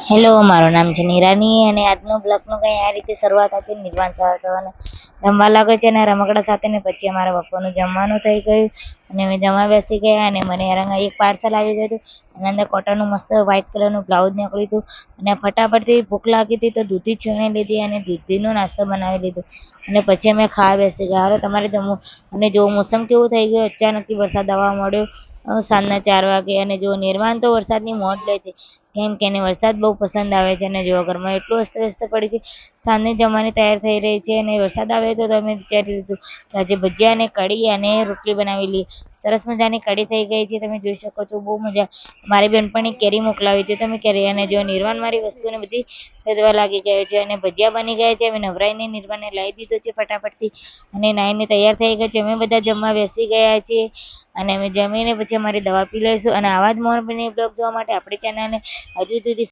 Hello, મારું નામ છે નિરાની અને આજનો બ્લોગનો કંઈ આ રીતે શરૂઆત છે. નિર્વાણ સવાર સવારને રમવા લાગે છે અને રમકડા સાથે ને પછી અમારા પપ્પાનું જમવાનું થઈ ગયું અને અમે જમવા બેસી ગયા અને મને એક પાર્સલ આવી ગયું હતું. એના અંદર કોટનનું મસ્ત વ્હાઇટ કલરનું બ્લાઉઝ નીકળ્યું હતું અને ફટાફટથી ભૂખ લાગી હતી તો દૂધી છીણી લીધી અને દૂધીનો નાસ્તો બનાવી લીધો અને પછી અમે ખાવા બેસી ગયા. હવે તમારે જમવું અને જો મોસમ કેવું થઈ ગયું, અચાનકથી વરસાદ આવવા મળ્યો સાંજના 4 વાગે અને જો નિર્વાણ તો વરસાદની મોજ લે છે કેમ કે એને વરસાદ બહુ પસંદ આવે છે અને જો ઘરમાં એટલું અસ્તવ્યસ્ત પડી છે. સાંજે જમવાની તૈયાર થઈ રહી છે અને વરસાદ આવે તો અમે વિચારી લીધું કે આજે ભજીયા અને કઢી અને રોટલી બનાવી લઈએ. સરસ મજાની કઢી થઈ ગઈ છે, તમે જોઈ શકો છો. બહુ મજા. મારી બેનપણી કેરી મોકલાવી હતી, તમે કેરી અને જો નિર્વાણ મારી વસ્તુને બધી ખરીદવા લાગી ગયો છે અને ભજીયા બની ગયા છે. અમે નવરાઈને નિર્વાણને લાવી દીધો છે ફટાફટથી અને નાઈને તૈયાર થઈ ગયા છે. અમે બધા જમવા બેસી ગયા છીએ અને અમે જમીને પછી અમારી દવા પી લઈશું અને આવા જ મોરબીની બ્લોગ જોવા માટે આપણી ચેનલને હજુ સુધી